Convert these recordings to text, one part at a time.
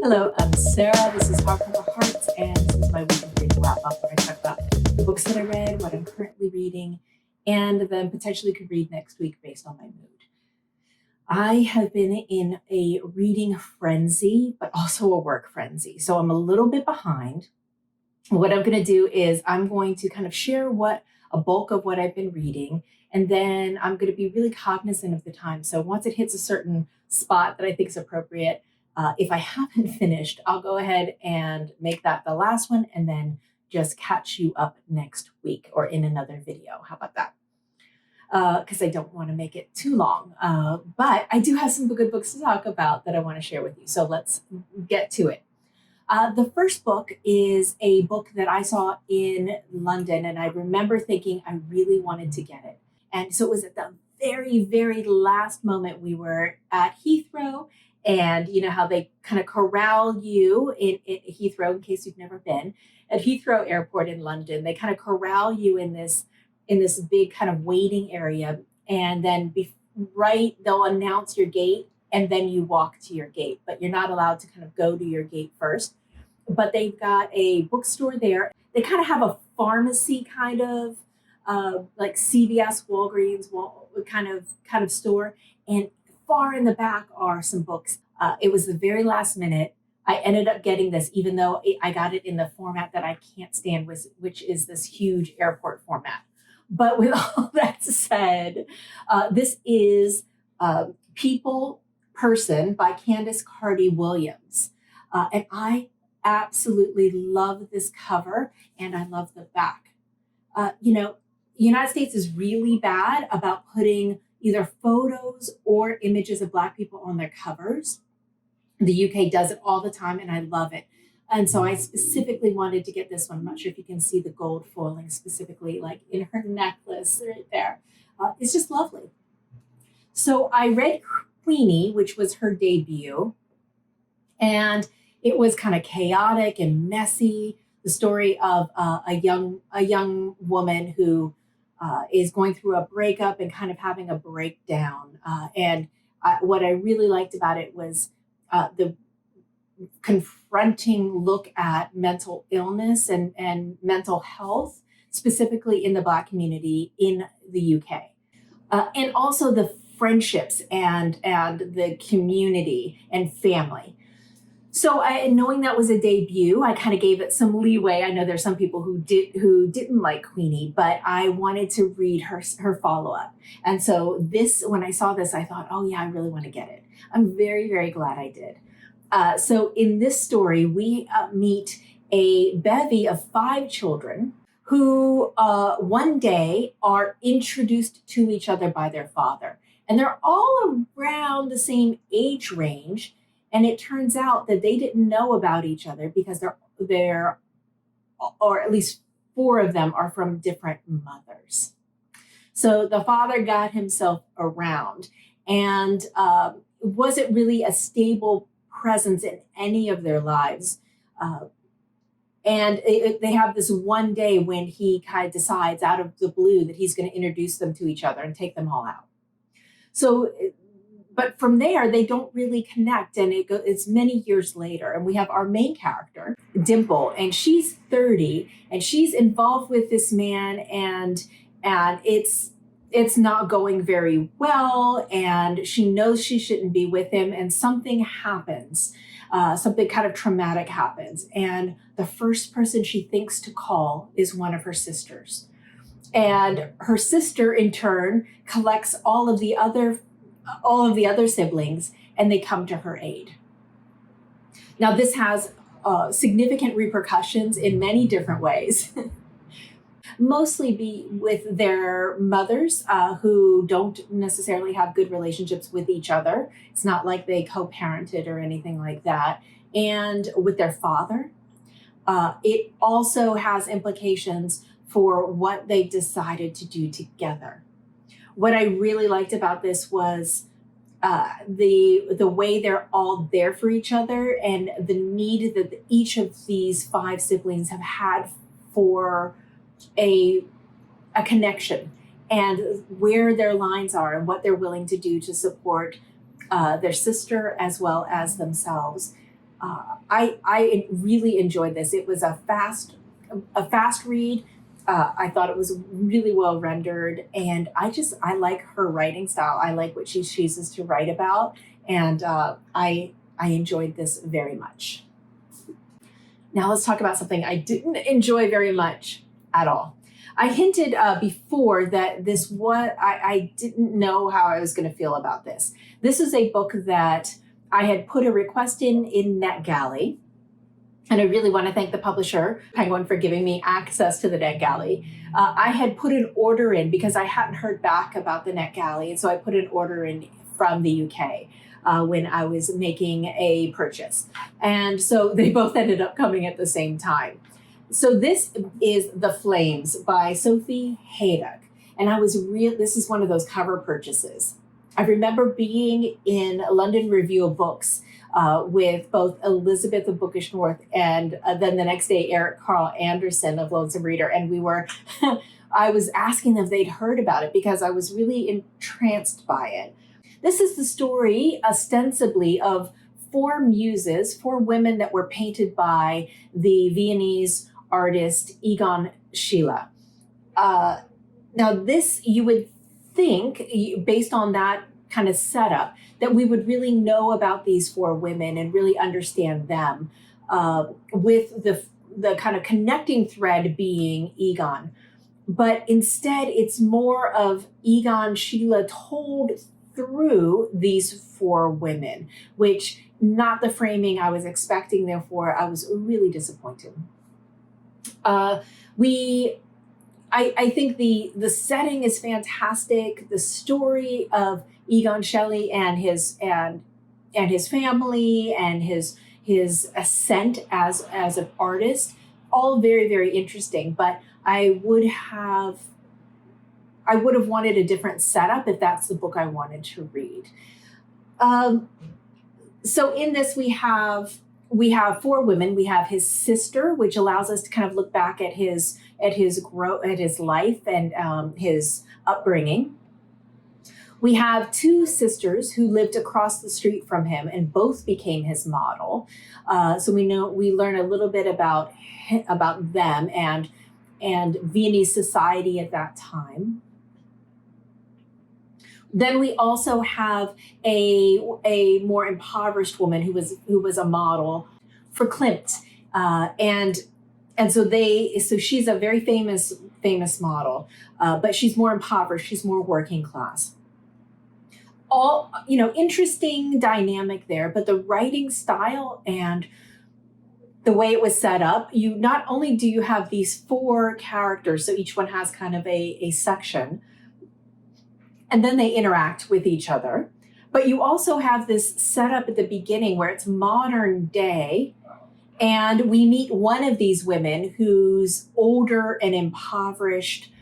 Hello, I'm Sarah. This is Hardcover Hearts, and this is my weekly reading wrap-up where I talk about the books that I read, what I'm currently reading, and then potentially could read next week based on my mood. I have been in a reading frenzy, but also a work frenzy, so I'm a little bit behind. What I'm going to do is I'm going to kind of share a bulk of what I've been reading, and then I'm going to be really cognizant of the time. So once it hits a certain spot that I think is appropriate, if I haven't finished, I'll go ahead and make that the last one and then just catch you up next week or in another video. How about that? Because I don't want to make it too long. But I do have some good books to talk about that I want to share with you. So let's get to it. The first book is a book that I saw in London, and I remember thinking I really wanted to get it. And so it was at the very, very last moment. We were at Heathrow, and you know how they kind of corral you in Heathrow, in case you've never been. At Heathrow Airport in London, they kind of corral you in this big kind of waiting area, and then they'll announce your gate, and then you walk to your gate, but you're not allowed to kind of go to your gate first. But they've got a bookstore there. They kind of have a pharmacy kind of like CVS, Walgreens kind of store, and far in the back are some books. It was the very last minute. I ended up getting this, even though I got it in the format that I can't stand, which is this huge airport format. But with all that said, this is Person by Candice Carty-Williams. And I absolutely love this cover, and I love the back. The United States is really bad about putting either photos or images of Black people on their covers. The UK does it all the time, and I love it. And so I specifically wanted to get this one. I'm not sure if you can see the gold foiling specifically, like in her necklace right there. It's just lovely. So I read Queenie, which was her debut, and it was kind of chaotic and messy. The story of a young woman who is going through a breakup and kind of having a breakdown. What I really liked about it was the confronting look at mental illness and mental health, specifically in the Black community in the UK. And also the friendships and the community and family. So knowing that was a debut, I kind of gave it some leeway. I know there's some people who didn't like Queenie, but I wanted to read her follow-up. And so when I saw this, I thought, oh yeah, I really want to get it. I'm very, very glad I did. So in this story, we meet a bevy of 5 children who one day are introduced to each other by their father. And they're all around the same age range. And it turns out that they didn't know about each other because they're or at least 4 of them are from different mothers. So the father got himself around and wasn't really a stable presence in any of their lives. And they have this one day when he kind of decides out of the blue that he's going to introduce them to each other and take them all out. So, but from there, they don't really connect, and it's many years later. And we have our main character, Dimple, and she's 30, and she's involved with this man, and it's not going very well, and she knows she shouldn't be with him, and something happens. Something kind of traumatic happens, and the first person she thinks to call is one of her sisters. And her sister, in turn, collects all of the other siblings, and they come to her aid. Now, this has significant repercussions in many different ways. Mostly be with their mothers who don't necessarily have good relationships with each other. It's not like they co-parented or anything like that. And with their father. It also has implications for what they decided to do together. What I really liked about this was the way they're all there for each other and the need that each of these 5 siblings have had for a connection, and where their lines are and what they're willing to do to support their sister as well as themselves. I really enjoyed this. It was a fast read. I thought it was really well rendered, and I like her writing style. I like what she chooses to write about, and I enjoyed this very much. Now let's talk about something I didn't enjoy very much at all. I hinted before that I didn't know how I was going to feel about this. This is a book that I had put a request in NetGalley. And I really want to thank the publisher, Penguin, for giving me access to the NetGalley. I had put an order in because I hadn't heard back about the NetGalley. And so I put an order in from the UK when I was making a purchase. And so they both ended up coming at the same time. So this is The Flames by Sophie Haydock. And this is one of those cover purchases. I remember being in London Review of Books with both Elizabeth of Bookish North and then the next day Eric Carl Anderson of Lonesome Reader. And I was asking them if they'd heard about it because I was really entranced by it. This is the story ostensibly of four women that were painted by the Viennese artist Egon Schiele. Now this, you would think, based on that kind of setup, that we would really know about these four women and really understand them, with the kind of connecting thread being Egon. But instead, it's more of Egon Schiele told through these four women, which not the framing I was expecting. Therefore, I was really disappointed. I think the setting is fantastic. The story of Egon Schiele and his family and his ascent as an artist, all very, very interesting. But I would have wanted a different setup if that's the book I wanted to read. So in this we have four women. We have his sister, which allows us to kind of look back at his life and his upbringing. We have two sisters who lived across the street from him and both became his model. So we learn a little bit about them and Viennese society at that time. Then we also have a more impoverished woman who was a model for Klimt, and so she's a very famous model, but she's more impoverished. She's more working class. All interesting dynamic there, but the writing style and the way it was set up, you not only do you have these four characters, so each one has kind of a section, and then they interact with each other. But you also have this setup at the beginning where it's modern day, and we meet one of these women who's older and impoverished,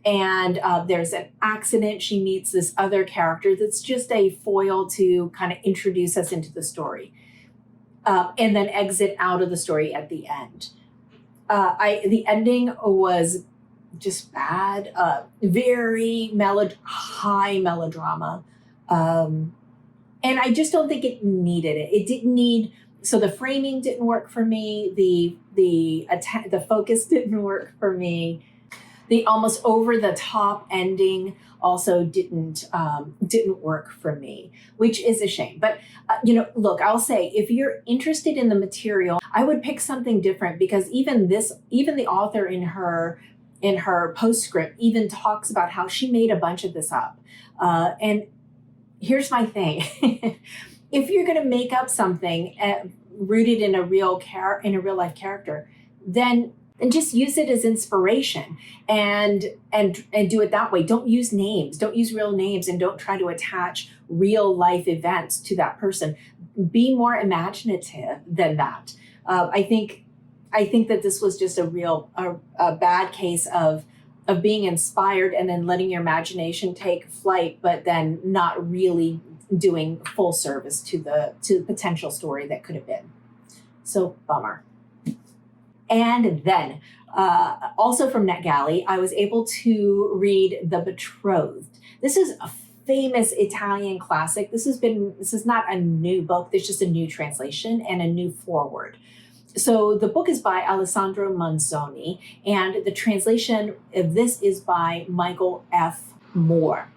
and there's an accident. She meets this other character that's just a foil to kind of introduce us into the story, and then exit out of the story at the end. The ending was just bad, very high melodrama. And I just don't think it needed it. It didn't need, so the framing didn't work for me. The focus didn't work for me. The almost over the top ending also didn't work for me, which is a shame. But look, I'll say, if you're interested in the material, I would pick something different, because even the author in her postscript even talks about how she made a bunch of this up. And here's my thing. If you're going to make up something rooted in a real life character, then just use it as inspiration and do it that way. Don't use names, don't use real names, and don't try to attach real life events to that person. Be more imaginative than that. I think that this was just a bad case of being inspired and then letting your imagination take flight, but then not really doing full service to the potential story that could have been. So bummer. And then also from NetGalley, I was able to read The Betrothed. This is a famous Italian classic. This is not a new book. There's just a new translation and a new foreword. So the book is by Alessandro Manzoni, and the translation of this is by Michael F. Moore.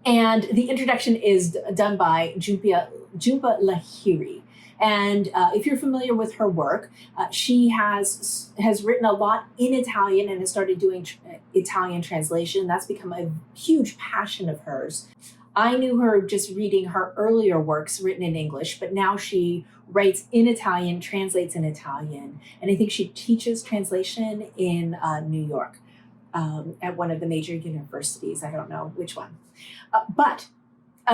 And the introduction is done by Jhumpa Lahiri. And if you're familiar with her work, she has written a lot in Italian and has started doing Italian translation. That's become a huge passion of hers. I knew her just reading her earlier works written in English, but now she writes in Italian, translates in Italian, and I think she teaches translation in New York at one of the major universities. I don't know which one.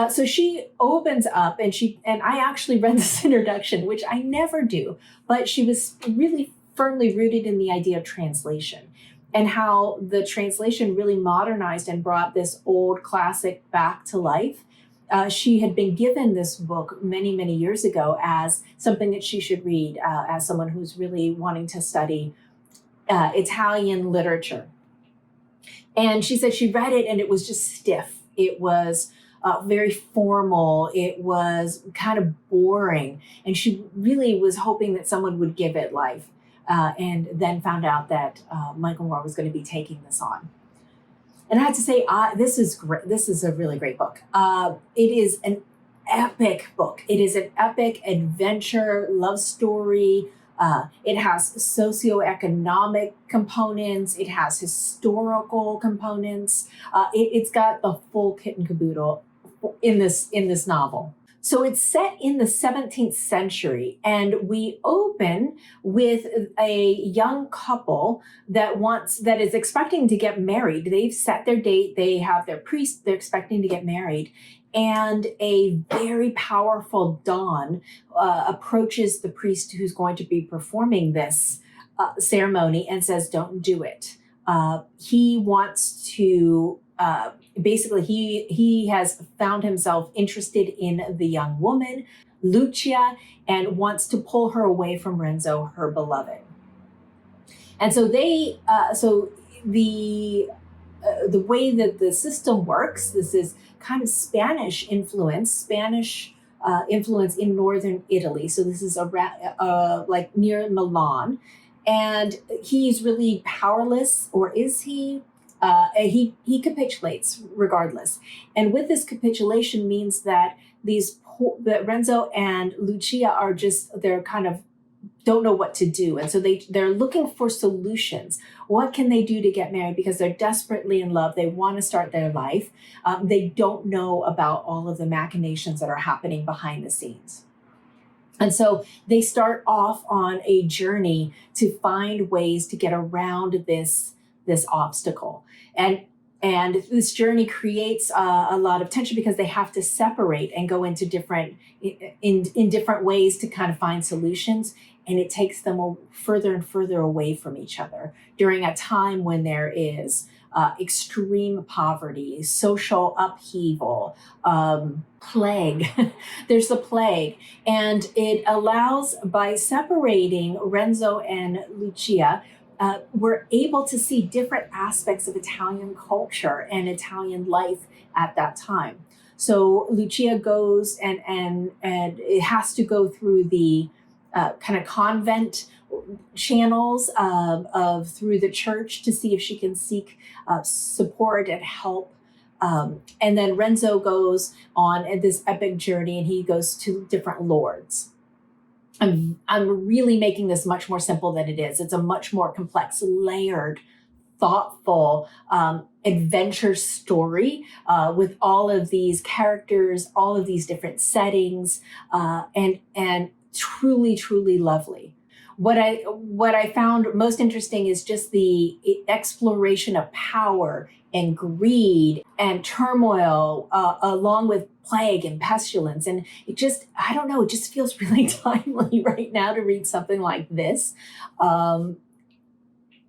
So she opens up, and I actually read this introduction, which I never do, but she was really firmly rooted in the idea of translation and how the translation really modernized and brought this old classic back to life. She had been given this book many, many years ago as something that she should read as someone who's really wanting to study Italian literature. And she said she read it and it was just stiff. It was very formal. It was kind of boring. And she really was hoping that someone would give it life. And then found out that Michael Moore was going to be taking this on. And I had to say, this is great. This is a really great book. It is an epic book. It is an epic adventure love story. It has socioeconomic components. It has historical components. It's got the full kit and caboodle in this novel. So it's set in the 17th century, and we open with a young couple that is expecting to get married. They've set their date. They have their priest. They're expecting to get married. And a very powerful Don approaches the priest who's going to be performing this ceremony and says, "Don't do it." He wants to, basically, he has found himself interested in the young woman, Lucia, and wants to pull her away from Renzo, her beloved. And so the way that the system works, this is kind of Spanish influence in northern Italy. So this is like near Milan, and he's really powerless, or is he? He capitulates regardless, and with this capitulation means that that Renzo and Lucia they're kind of don't know what to do, and so they're looking for solutions. What can they do to get married? Because they're desperately in love. They want to start their life. They don't know about all of the machinations that are happening behind the scenes. And so they start off on a journey to find ways to get around this obstacle. And this journey creates a lot of tension because they have to separate and go into different ways to kind of find solutions. And it takes them further and further away from each other during a time when there is extreme poverty, social upheaval, plague. There's the plague. And it allows, by separating Renzo and Lucia, we're able to see different aspects of Italian culture and Italian life at that time. So Lucia goes and it has to go through the kind of convent channels through the church to see if she can seek support and help. And then Renzo goes on this epic journey, and he goes to different lords. I'm really making this much more simple than it is. It's a much more complex, layered, thoughtful adventure story with all of these characters, all of these different settings, and truly, truly lovely. What I found most interesting is just the exploration of power and greed and turmoil, along with plague and pestilence. And it just feels really timely right now to read something like this. And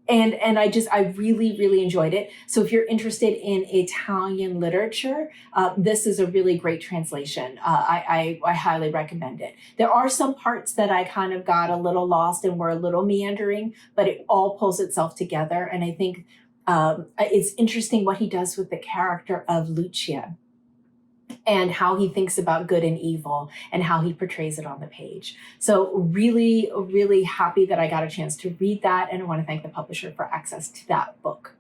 I really, really enjoyed it. So if you're interested in Italian literature, this is a really great translation. I highly recommend it. There are some parts that I kind of got a little lost and were a little meandering, but it all pulls itself together. And I think it's interesting what he does with the character of Lucia. and how he thinks about good and evil and how he portrays it on the page. So really, really happy that I got a chance to read that, and I want to thank the publisher for access to that book.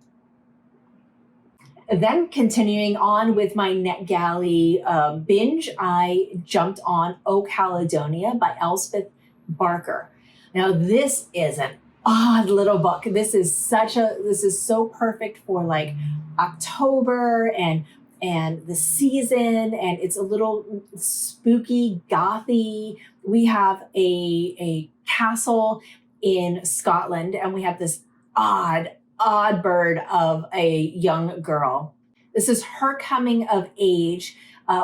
Then continuing on with my NetGalley binge, I jumped on O Caledonia by Elspeth Barker. Now this is an odd little book. This is so perfect for like October and the season, and it's a little spooky, gothy. We have a castle in Scotland, and we have this odd bird of a young girl. This is her coming of age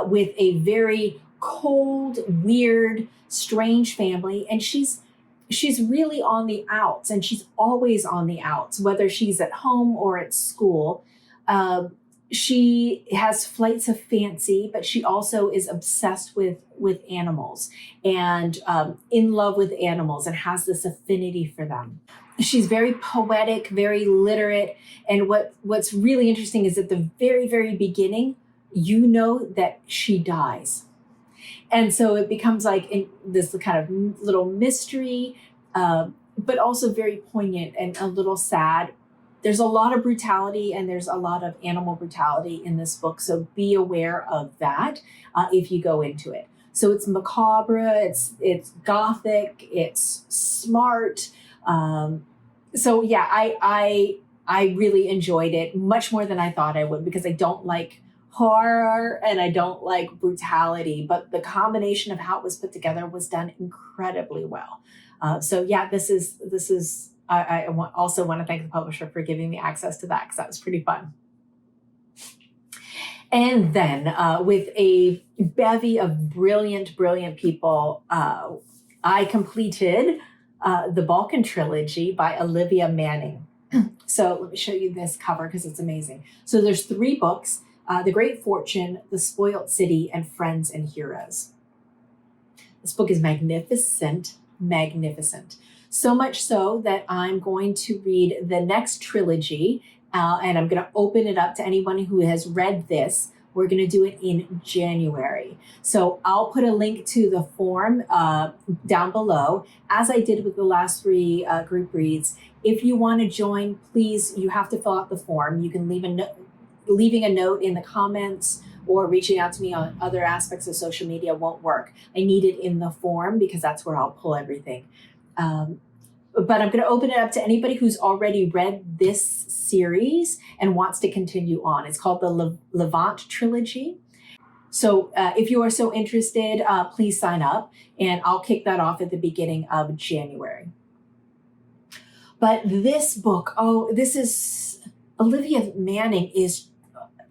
with a very cold, weird, strange family, and she's really on the outs, and she's always on the outs, whether she's at home or at school. She has flights of fancy, but she also is obsessed with animals and in love with animals and has this affinity for them. She's very poetic, very literate. And what's really interesting is at the very, very beginning, you know that she dies. And so it becomes like this kind of little mystery, but also very poignant and a little sad. There's a lot of brutality, and there's a lot of animal brutality in this book. So be aware of that if you go into it. So it's macabre, it's gothic, it's smart. So yeah, I really enjoyed it much more than I thought I would, because I don't like horror and I don't like brutality, but the combination of how it was put together was done incredibly well. So yeah, this is. I also want to thank the publisher for giving me access to that, because that was pretty fun. And then with a bevy of brilliant people, I completed the Balkan Trilogy by Olivia Manning. So let me show you this cover because it's amazing. So there's 3 books, The Great Fortune, The Spoilt City, and Friends and Heroes. This book is magnificent. So much so that I'm going to read the next trilogy, and I'm going to open it up to anyone who has read this. We're going to do it in January. So I'll put a link to the form down below, as I did with the last 3 group reads. If you want to join, please, you have to fill out the form. You can leaving a note in the comments, or reaching out to me on other aspects of social media won't work. I need it in the form because that's where I'll pull everything. But I'm going to open it up to anybody who's already read this series and wants to continue on. It's called the Levant Trilogy. So if you are so interested, please sign up, and I'll kick that off at the beginning of January. But this book, Olivia Manning is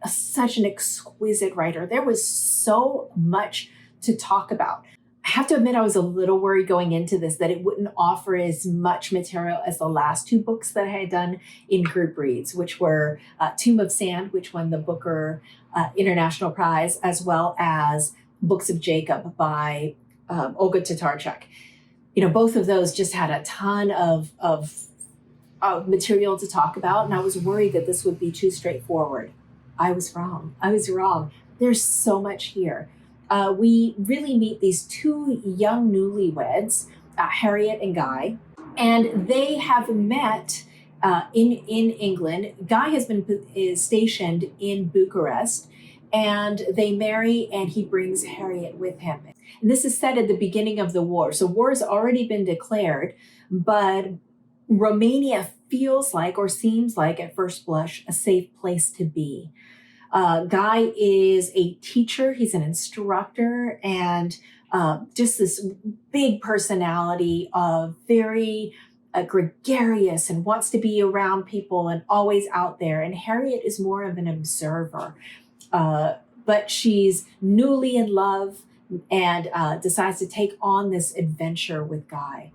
such an exquisite writer. There was so much to talk about. I have to admit, I was a little worried going into this that it wouldn't offer as much material as the last 2 books that I had done in group reads, which were Tomb of Sand, which won the Booker International Prize, as well as Books of Jacob by Olga Tatarchuk. You know, both of those just had a ton of material to talk about, and I was worried that this would be too straightforward. I was wrong. There's so much here. We really meet these 2 young newlyweds, Harriet and Guy, and they have met in England. Guy is stationed in Bucharest, and they marry, and he brings Harriet with him. And this is set at the beginning of the war. So war has already been declared, but Romania feels like, or seems like at first blush, a safe place to be. Guy is a teacher, he's an instructor, and just this big personality, very gregarious and wants to be around people and always out there. And Harriet is more of an observer, but she's newly in love and decides to take on this adventure with Guy.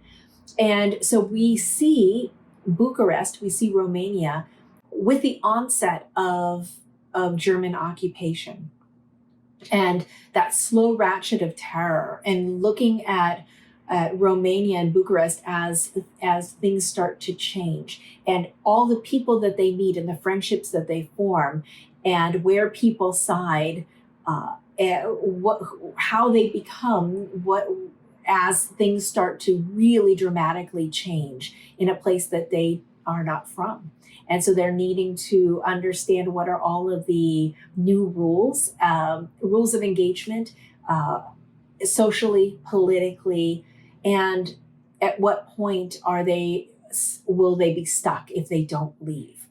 And so we see Bucharest, we see Romania with the onset of German occupation and that slow ratchet of terror, and looking at Romania and Bucharest as things start to change, and all the people that they meet and the friendships that they form, and where people side how they become as things start to really dramatically change in a place that they are not from. And so they're needing to understand what are all of the new rules, rules of engagement, socially, politically, and at what point will they be stuck if they don't leave?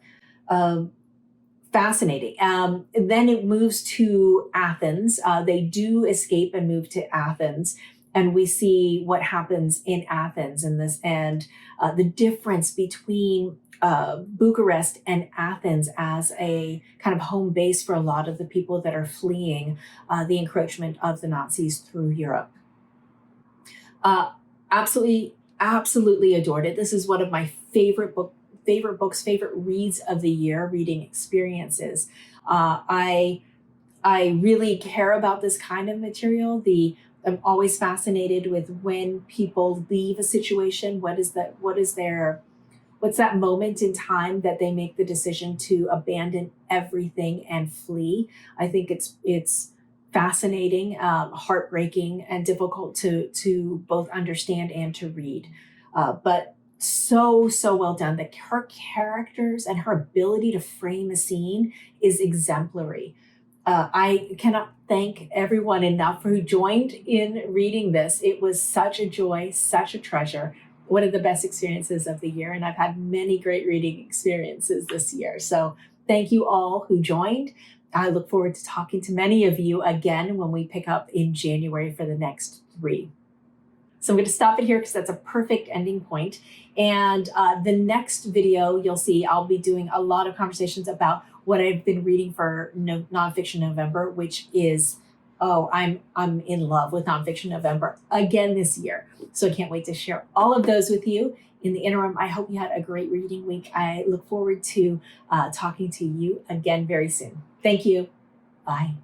Fascinating. Then it moves to Athens. They do escape and move to Athens, and we see what happens in Athens and the difference between Bucharest and Athens as a kind of home base for a lot of the people that are fleeing the encroachment of the Nazis through Europe. Absolutely adored it. This is one of my favorite books, favorite reads of the year, reading experiences. I really care about this kind of material. I'm always fascinated with when people leave a situation. What's that moment in time that they make the decision to abandon everything and flee? I think it's fascinating, heartbreaking, and difficult to both understand and to read. But so well done. Her characters and her ability to frame a scene is exemplary. I cannot thank everyone enough who joined in reading this. It was such a joy, such a treasure. One of the best experiences of the year, and I've had many great reading experiences this year. So thank you all who joined. I look forward to talking to many of you again when we pick up in January for the next 3. So I'm going to stop it here because that's a perfect ending point. And the next video you'll see, I'll be doing a lot of conversations about what I've been reading for Nonfiction November, which is, I'm in love with Nonfiction November again this year. So I can't wait to share all of those with you. In the interim, I hope you had a great reading week. I look forward to talking to you again very soon. Thank you. Bye.